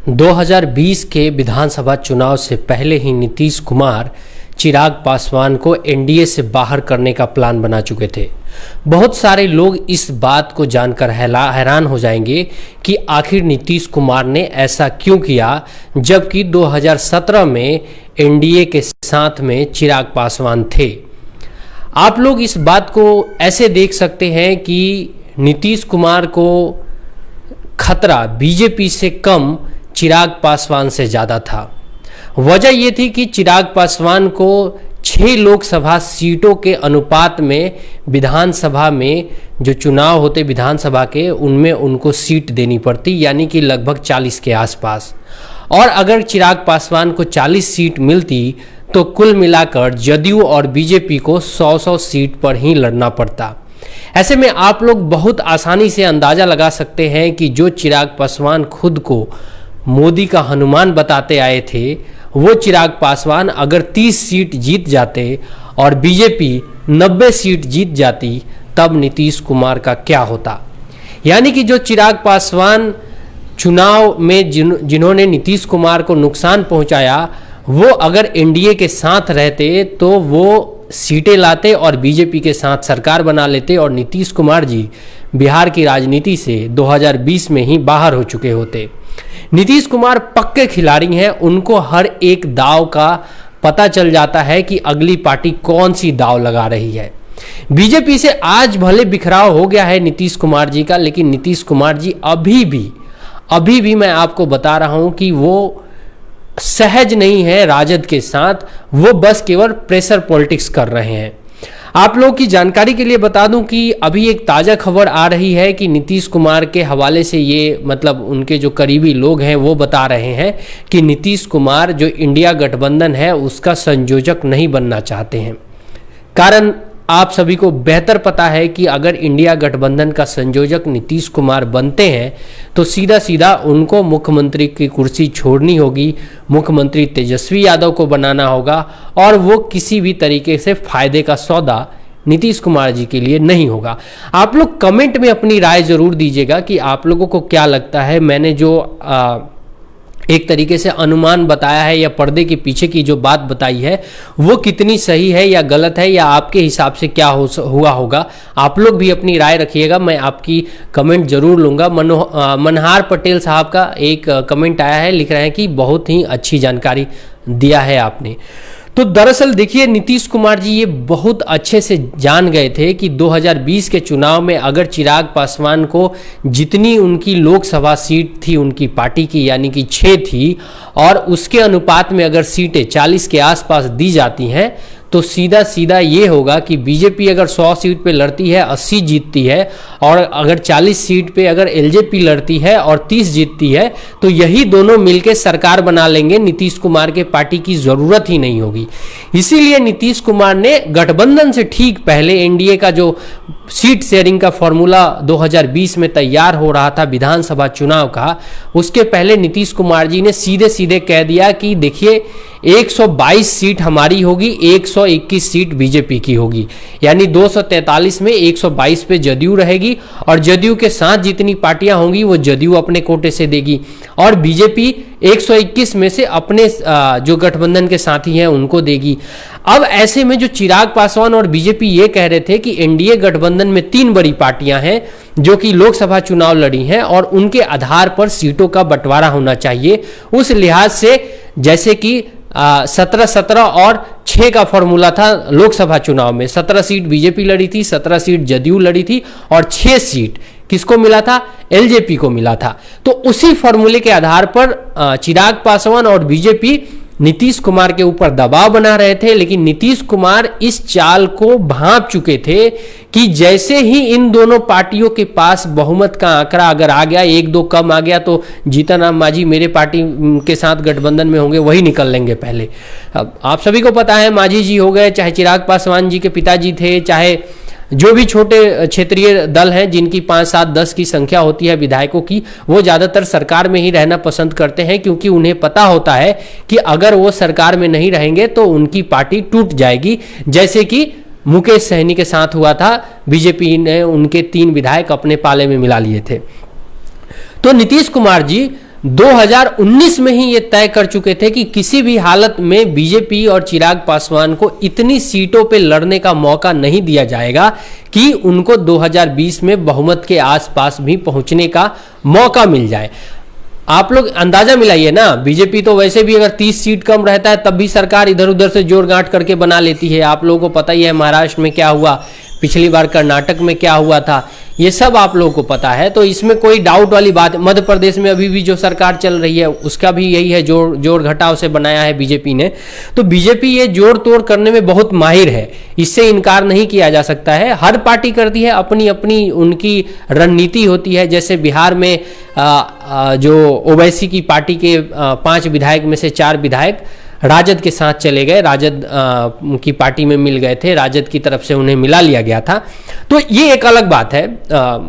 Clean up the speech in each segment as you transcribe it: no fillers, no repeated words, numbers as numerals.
2020 के विधानसभा चुनाव से पहले ही नीतीश कुमार चिराग पासवान को एनडीए से बाहर करने का प्लान बना चुके थे। बहुत सारे लोग इस बात को जानकर हैरान हो जाएंगे कि आखिर नीतीश कुमार ने ऐसा क्यों किया, जबकि 2017 में एनडीए के साथ में चिराग पासवान थे। आप लोग इस बात को ऐसे देख सकते हैं कि नीतीश कुमार को खतरा बीजेपी से कम चिराग पासवान से ज़्यादा था। वजह ये थी कि चिराग पासवान को 6 लोकसभा सीटों के अनुपात में विधानसभा में जो चुनाव होते विधानसभा के, उनमें उनको सीट देनी पड़ती, यानी कि लगभग 40 के आसपास। और अगर चिराग पासवान को 40 सीट मिलती तो कुल मिलाकर जदयू और बीजेपी को 100 सीट पर ही लड़ना पड़ता। ऐसे में आप लोग बहुत आसानी से अंदाज़ा लगा सकते हैं कि जो चिराग पासवान खुद को मोदी का हनुमान बताते आए थे, वो चिराग पासवान अगर 30 सीट जीत जाते और बीजेपी 90 सीट जीत जाती, तब नीतीश कुमार का क्या होता। यानी कि जो चिराग पासवान चुनाव में जिन्होंने नीतीश कुमार को नुकसान पहुंचाया, वो अगर एनडीए के साथ रहते तो वो सीटें लाते और बीजेपी के साथ सरकार बना लेते और नीतीश कुमार जी बिहार की राजनीति से 2020 में ही बाहर हो चुके होते। नीतीश कुमार पक्के खिलाड़ी हैं, उनको हर एक दाव का पता चल जाता है कि अगली पार्टी कौन सी दाव लगा रही है। बीजेपी से आज भले बिखराव हो गया है नीतीश कुमार जी का, लेकिन नीतीश कुमार जी अभी भी मैं आपको बता रहा हूं कि वो सहज नहीं है राजद के साथ, वो बस केवल प्रेशर पॉलिटिक्स कर रहे हैं। आप लोगों की जानकारी के लिए बता दूं कि अभी एक ताज़ा खबर आ रही है कि नीतीश कुमार के हवाले से ये उनके जो करीबी लोग हैं वो बता रहे हैं कि नीतीश कुमार जो इंडिया गठबंधन है उसका संयोजक नहीं बनना चाहते हैं। कारण आप सभी को बेहतर पता है कि अगर इंडिया गठबंधन का संयोजक नीतीश कुमार बनते हैं तो सीधा सीधा उनको मुख्यमंत्री की कुर्सी छोड़नी होगी, मुख्यमंत्री तेजस्वी यादव को बनाना होगा और वो किसी भी तरीके से फायदे का सौदा नीतीश कुमार जी के लिए नहीं होगा। आप लोग कमेंट में अपनी राय जरूर दीजिएगा कि आप लोगों को क्या लगता है। मैंने जो एक तरीके से अनुमान बताया है या पर्दे के पीछे की जो बात बताई है वो कितनी सही है या गलत है, या आपके हिसाब से क्या हुआ होगा। आप लोग भी अपनी राय रखिएगा, मैं आपकी कमेंट जरूर लूँगा। मनहार पटेल साहब का एक कमेंट आया है, लिख रहे हैं कि बहुत ही अच्छी जानकारी दिया है आपने। तो दरअसल देखिए, नीतीश कुमार जी ये बहुत अच्छे से जान गए थे कि 2020 के चुनाव में अगर चिराग पासवान को जितनी उनकी लोकसभा सीट थी उनकी पार्टी की, यानी कि 6 थी, और उसके अनुपात में अगर सीटें 40 के आसपास दी जाती हैं तो सीधा सीधा ये होगा कि बीजेपी अगर 100 सीट पे लड़ती है 80 जीतती है, और अगर 40 सीट पे अगर एलजेपी लड़ती है और 30 जीतती है, तो यही दोनों मिलकर सरकार बना लेंगे। नीतीश कुमार के पार्टी की ज़रूरत ही नहीं होगी। इसीलिए नीतीश कुमार ने गठबंधन से ठीक पहले एनडीए का जो सीट शेयरिंग का फॉर्मूला 2020 में तैयार हो रहा था विधानसभा चुनाव का, उसके पहले नीतीश कुमार जी ने सीधे सीधे कह दिया कि देखिए 122 सीट हमारी होगी, 121 सीट बीजेपी की होगी, यानी 243 में 122 पे जदयू रहेगी और जदयू के साथ जितनी पार्टियां होंगी वो जदयू अपने कोटे से देगी और बीजेपी 121 में से अपने जो गठबंधन के साथी हैं उनको देगी। अब ऐसे में जो चिराग पासवान और बीजेपी ये कह रहे थे कि एनडीए गठबंधन में 3 बड़ी पार्टियां हैं जो कि लोकसभा चुनाव लड़ी हैं और उनके आधार पर सीटों का बंटवारा होना चाहिए। उस लिहाज से जैसे कि 17-17 और 6 का फॉर्मूला था लोकसभा चुनाव में, 17 सीट बीजेपी लड़ी थी, 17 सीट जदयू लड़ी थी और 6 सीट किसको मिला था? एलजेपी को मिला था। तो उसी फॉर्मूले के आधार पर चिराग पासवान और बीजेपी नीतीश कुमार के ऊपर दबाव बना रहे थे, लेकिन नीतीश कुमार इस चाल को भांप चुके थे कि जैसे ही इन दोनों पार्टियों के पास बहुमत का आंकड़ा अगर आ गया, 1-2 कम आ गया, तो जीतन राम मांझी मेरे पार्टी के साथ गठबंधन में होंगे, वही निकल लेंगे पहले। अब आप सभी को पता है, मांझी जी हो गए, चाहे चिराग पासवान जी के पिताजी थे, चाहे जो भी छोटे क्षेत्रीय दल हैं जिनकी 5, 7, 10 की संख्या होती है विधायकों की, वो ज़्यादातर सरकार में ही रहना पसंद करते हैं, क्योंकि उन्हें पता होता है कि अगर वो सरकार में नहीं रहेंगे तो उनकी पार्टी टूट जाएगी। जैसे कि मुकेश सहनी के साथ हुआ था, बीजेपी ने उनके 3 विधायक अपने पाले में मिला लिए थे। तो नीतीश कुमार जी 2019 में ही ये तय कर चुके थे कि किसी भी हालत में बीजेपी और चिराग पासवान को इतनी सीटों पे लड़ने का मौका नहीं दिया जाएगा कि उनको 2020 में बहुमत के आसपास भी पहुंचने का मौका मिल जाए। आप लोग अंदाजा मिलाइए ना, बीजेपी तो वैसे भी अगर 30 सीट कम रहता है तब भी सरकार इधर उधर से जोड़ गांठ करके बना लेती है। आप लोगों को पता ही है महाराष्ट्र में क्या हुआ, पिछली बार कर्नाटक में क्या हुआ था, ये सब आप लोगों को पता है। तो इसमें कोई डाउट वाली बात, मध्य प्रदेश में अभी भी जो सरकार चल रही है उसका भी यही है, जोड़ घटाव से बनाया है बीजेपी ने। तो बीजेपी ये जोड़ तोड़ करने में बहुत माहिर है, इससे इनकार नहीं किया जा सकता है। हर पार्टी करती है, अपनी अपनी उनकी रणनीति होती है। जैसे बिहार में जो ओवैसी की पार्टी के 5 विधायक में से 4 विधायक राजद के साथ चले गए, राजद की पार्टी में मिल गए थे, राजद की तरफ से उन्हें मिला लिया गया था। तो ये एक अलग बात है,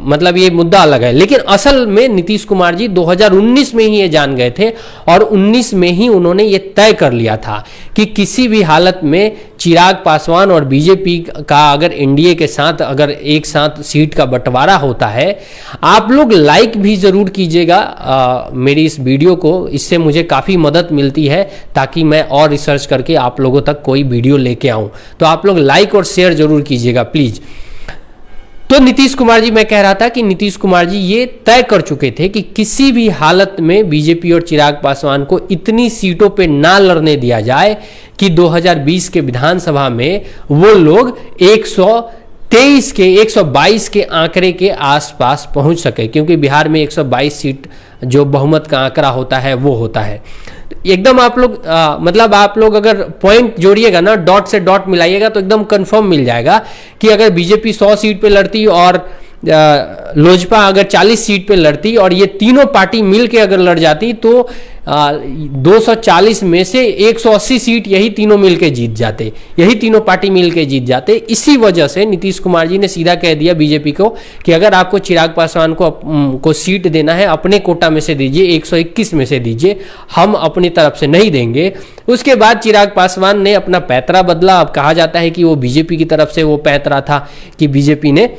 मतलब ये मुद्दा अलग है। लेकिन असल में नीतीश कुमार जी 2019 में ही ये जान गए थे और 19 में ही उन्होंने ये तय कर लिया था कि किसी भी हालत में चिराग पासवान और बीजेपी का अगर एनडीए के साथ अगर एक साथ सीट का बंटवारा होता है। आप लोग लाइक भी जरूर कीजिएगा मेरी इस वीडियो को, इससे मुझे काफ़ी मदद मिलती है ताकि मैं और रिसर्च करके आप लोगों तक कोई वीडियो लेके आऊं। तो आप लोग लाइक और शेयर जरूर कीजिएगा प्लीज। तो नीतीश कुमार जी, मैं कह रहा था कि नीतीश कुमार जी ये तय कर चुके थे कि किसी भी हालत में बीजेपी और चिराग पासवान को इतनी सीटों पे ना लड़ने दिया जाए कि 2020 के विधानसभा में वो लोग 122 के आंकड़े के आसपास पहुंच सके, क्योंकि बिहार में 122 सीट जो बहुमत का आंकड़ा होता है वो होता है। एकदम आप लोग मतलब आप लोग अगर पॉइंट जोड़िएगा ना, डॉट से डॉट मिलाइएगा तो एकदम कंफर्म मिल जाएगा कि अगर बीजेपी 100 सीट पे लड़ती और लोजपा अगर 40 सीट पे लड़ती और ये तीनों पार्टी मिल के अगर लड़ जाती तो 240 में से 180 सीट यही तीनों मिलके जीत जाते, यही तीनों पार्टी मिलके जीत जाते। इसी वजह से नीतीश कुमार जी ने सीधा कह दिया बीजेपी को कि अगर आपको चिराग पासवान को सीट देना है अपने कोटा में से दीजिए, 121 में से दीजिए, हम अपनी तरफ से नहीं देंगे। उसके बाद चिराग पासवान ने अपना पैंतरा बदला। अब कहा जाता है कि वो बीजेपी की तरफ से वो पैंतरा था कि बीजेपी ने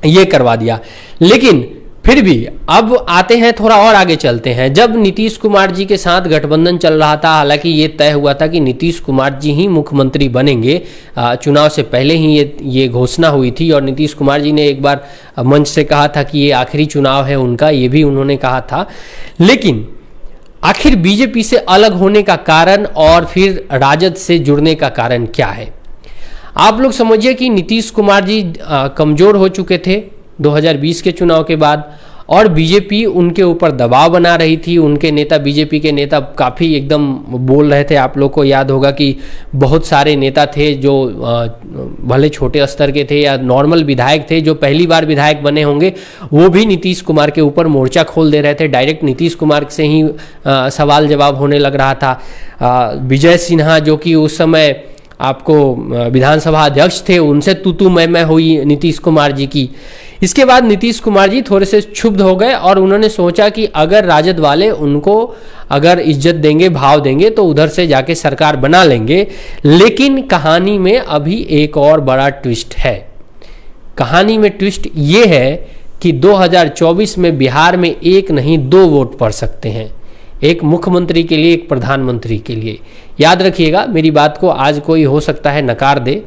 ये करवा दिया। लेकिन फिर भी अब आते हैं, थोड़ा और आगे चलते हैं। जब नीतीश कुमार जी के साथ गठबंधन चल रहा था, हालांकि ये तय हुआ था कि नीतीश कुमार जी ही मुख्यमंत्री बनेंगे, चुनाव से पहले ही ये घोषणा हुई थी और नीतीश कुमार जी ने एक बार मंच से कहा था कि ये आखिरी चुनाव है उनका, ये भी उन्होंने कहा था। लेकिन आखिर बीजेपी से अलग होने का कारण और फिर राजद से जुड़ने का कारण क्या है? आप लोग समझिए कि नीतीश कुमार जी कमजोर हो चुके थे 2020 के चुनाव के बाद और बीजेपी उनके ऊपर दबाव बना रही थी। उनके नेता, बीजेपी के नेता काफ़ी एकदम बोल रहे थे। आप लोग को याद होगा कि बहुत सारे नेता थे जो भले छोटे स्तर के थे या नॉर्मल विधायक थे, जो पहली बार विधायक बने होंगे, वो भी नीतीश कुमार के ऊपर मोर्चा खोल दे रहे थे। डायरेक्ट नीतीश कुमार से ही सवाल जवाब होने लग रहा था। विजय सिन्हा जो कि उस समय आपको विधानसभा अध्यक्ष थे, उनसे तू मैं हुई नीतीश कुमार जी की। इसके बाद नीतीश कुमार जी थोड़े से क्षुब्ध हो गए और उन्होंने सोचा कि अगर राजद वाले उनको अगर इज्जत देंगे, भाव देंगे तो उधर से जाके सरकार बना लेंगे। लेकिन कहानी में अभी एक और बड़ा ट्विस्ट है। कहानी में ट्विस्ट ये है कि 2024 में बिहार में एक नहीं 2 वोट पड़ सकते हैं, एक मुख्यमंत्री के लिए, एक प्रधानमंत्री के लिए। याद रखिएगा मेरी बात को, आज कोई हो सकता है नकार दे,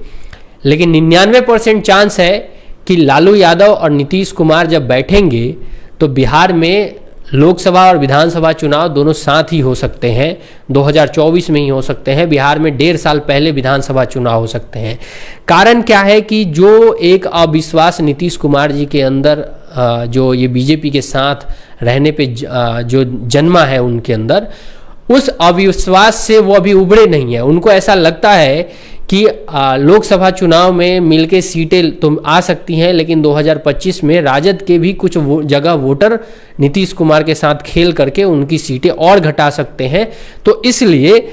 लेकिन 99% चांस है कि लालू यादव और नीतीश कुमार जब बैठेंगे तो बिहार में लोकसभा और विधानसभा चुनाव दोनों साथ ही हो सकते हैं, 2024 में ही हो सकते हैं। बिहार में 1.5 साल पहले विधानसभा चुनाव हो सकते हैं। कारण क्या है कि जो एक अविश्वास नीतीश कुमार जी के अंदर जो ये बीजेपी के साथ रहने पे जो जन्मा है उनके अंदर, उस अविश्वास से वो अभी उभरे नहीं है। उनको ऐसा लगता है कि लोकसभा चुनाव में मिलके सीटें तो आ सकती हैं, लेकिन 2025 में राजद के भी कुछ जगह वोटर नीतीश कुमार के साथ खेल करके उनकी सीटें और घटा सकते हैं। तो इसलिए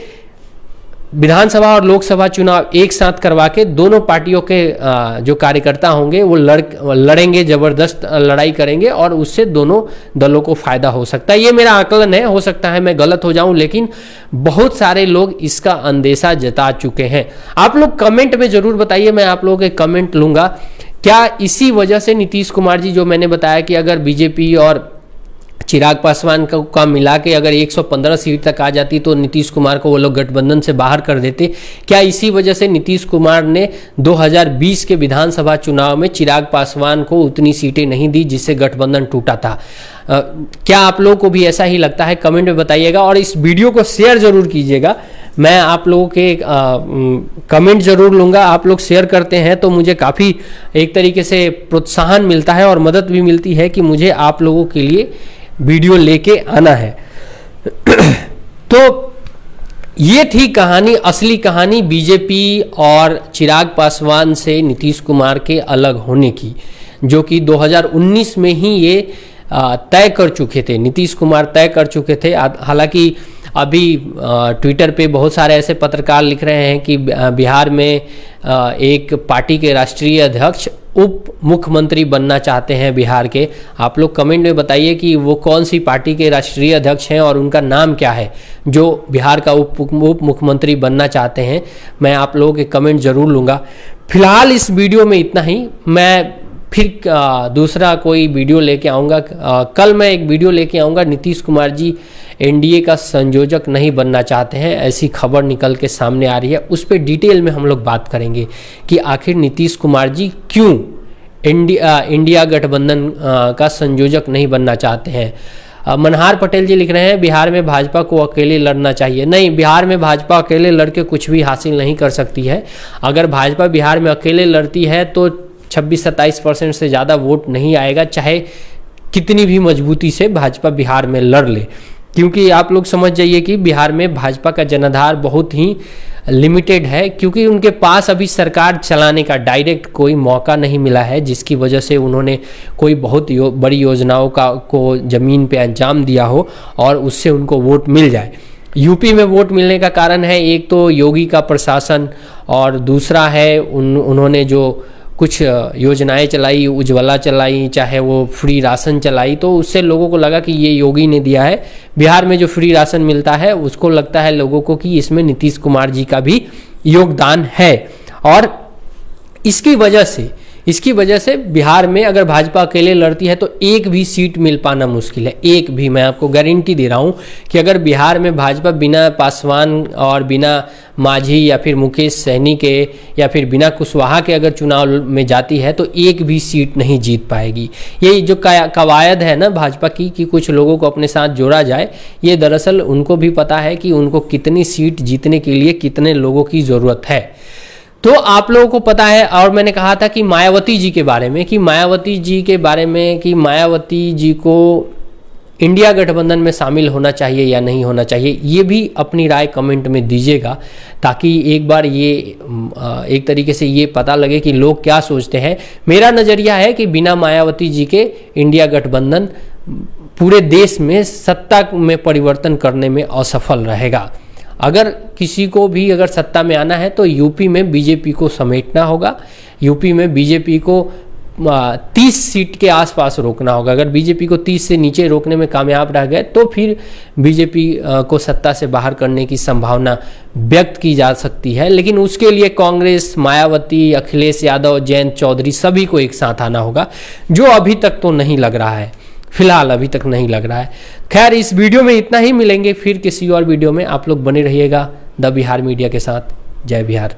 विधानसभा और लोकसभा चुनाव एक साथ करवा के दोनों पार्टियों के जो कार्यकर्ता होंगे वो लड़ेंगे, जबरदस्त लड़ाई करेंगे और उससे दोनों दलों को फायदा हो सकता है। ये मेरा आकलन है, हो सकता है मैं गलत हो जाऊं, लेकिन बहुत सारे लोग इसका अंदेशा जता चुके हैं। आप लोग कमेंट में जरूर बताइए, मैं आप लोगों के कमेंट लूंगा। क्या इसी वजह से नीतीश कुमार जी, जो मैंने बताया कि अगर बीजेपी और चिराग पासवान का मिला के अगर 115 सीट तक आ जाती तो नीतीश कुमार को वो लोग गठबंधन से बाहर कर देते। क्या इसी वजह से नीतीश कुमार ने 2020 के विधानसभा चुनाव में चिराग पासवान को उतनी सीटें नहीं दी जिससे गठबंधन टूटा था? क्या आप लोगों को भी ऐसा ही लगता है? कमेंट में बताइएगा और इस वीडियो को शेयर जरूर कीजिएगा। मैं आप लोगों के कमेंट जरूर लूँगा। आप लोग शेयर करते हैं तो मुझे काफ़ी एक तरीके से प्रोत्साहन मिलता है और मदद भी मिलती है कि मुझे आप लोगों के लिए वीडियो लेके आना है। तो ये थी कहानी, असली कहानी बीजेपी और चिराग पासवान से नीतीश कुमार के अलग होने की, जो कि 2019 में ही ये तय कर चुके थे, नीतीश कुमार तय कर चुके थे। हालांकि अभी ट्विटर पे बहुत सारे ऐसे पत्रकार लिख रहे हैं कि बिहार में एक पार्टी के राष्ट्रीय अध्यक्ष उप मुख्यमंत्री बनना चाहते हैं बिहार के। आप लोग कमेंट में बताइए कि वो कौन सी पार्टी के राष्ट्रीय अध्यक्ष हैं और उनका नाम क्या है जो बिहार का उप मुख्यमंत्री बनना चाहते हैं। मैं आप लोगों के कमेंट जरूर लूँगा। फिलहाल इस वीडियो में इतना ही। मैं फिर दूसरा कोई वीडियो लेके आऊँगा। कल मैं एक वीडियो लेके आऊँगा, नीतीश कुमार जी एनडीए का संयोजक नहीं बनना चाहते हैं, ऐसी खबर निकल के सामने आ रही है। उस पर डिटेल में हम लोग बात करेंगे कि आखिर नीतीश कुमार जी क्यों इंडिया गठबंधन का संयोजक नहीं बनना चाहते हैं। मनहार पटेल जी लिख रहे हैं बिहार में भाजपा को अकेले लड़ना चाहिए। नहीं, बिहार में भाजपा अकेले लड़के कुछ भी हासिल नहीं कर सकती है। अगर भाजपा बिहार में अकेले लड़ती है तो 26-27% से ज़्यादा वोट नहीं आएगा, चाहे कितनी भी मजबूती से भाजपा बिहार में लड़ ले। क्योंकि आप लोग समझ जाइए कि बिहार में भाजपा का जनाधार बहुत ही लिमिटेड है, क्योंकि उनके पास अभी सरकार चलाने का डायरेक्ट कोई मौका नहीं मिला है, जिसकी वजह से उन्होंने कोई बहुत बड़ी योजनाओं को ज़मीन पे अंजाम दिया हो और उससे उनको वोट मिल जाए। यूपी में वोट मिलने का कारण है एक तो योगी का प्रशासन और दूसरा है उन्होंने जो कुछ योजनाएं चलाई, उज्ज्वला चलाई, चाहे वो फ्री राशन चलाई, तो उससे लोगों को लगा कि ये योगी ने दिया है। बिहार में जो फ्री राशन मिलता है उसको लगता है लोगों को कि इसमें नीतीश कुमार जी का भी योगदान है। और इसकी वजह से बिहार में अगर भाजपा अकेले लड़ती है तो एक भी सीट मिल पाना मुश्किल है। एक भी, मैं आपको गारंटी दे रहा हूँ कि अगर बिहार में भाजपा बिना पासवान और बिना मांझी या फिर मुकेश सहनी के या फिर बिना कुशवाहा के अगर चुनाव में जाती है तो एक भी सीट नहीं जीत पाएगी। ये जो कवायद है ना भाजपा की कि कुछ लोगों को अपने साथ जोड़ा जाए, ये दरअसल उनको भी पता है कि उनको कितनी सीट जीतने के लिए कितने लोगों की ज़रूरत है। तो आप लोगों को पता है। और मैंने कहा था कि मायावती जी के बारे में कि मायावती जी को इंडिया गठबंधन में शामिल होना चाहिए या नहीं होना चाहिए, ये भी अपनी राय कमेंट में दीजिएगा, ताकि एक बार ये एक तरीके से ये पता लगे कि लोग क्या सोचते हैं। मेरा नज़रिया है कि बिना मायावती जी के इंडिया गठबंधन पूरे देश में सत्ता में परिवर्तन करने में असफल रहेगा। अगर किसी को भी अगर सत्ता में आना है तो यूपी में बीजेपी को समेटना होगा, यूपी में बीजेपी को 30 सीट के आसपास रोकना होगा। अगर बीजेपी को 30 से नीचे रोकने में कामयाब रह गए तो फिर बीजेपी को सत्ता से बाहर करने की संभावना व्यक्त की जा सकती है। लेकिन उसके लिए कांग्रेस, मायावती, अखिलेश यादव, जयंत चौधरी सभी को एक साथ आना होगा, जो अभी तक तो नहीं लग रहा है। फिलहाल अभी तक नहीं लग रहा है। खैर, इस वीडियो में इतना ही। मिलेंगे फिर किसी और वीडियो में। आप लोग बने रहिएगा द बिहार मीडिया के साथ। जय बिहार।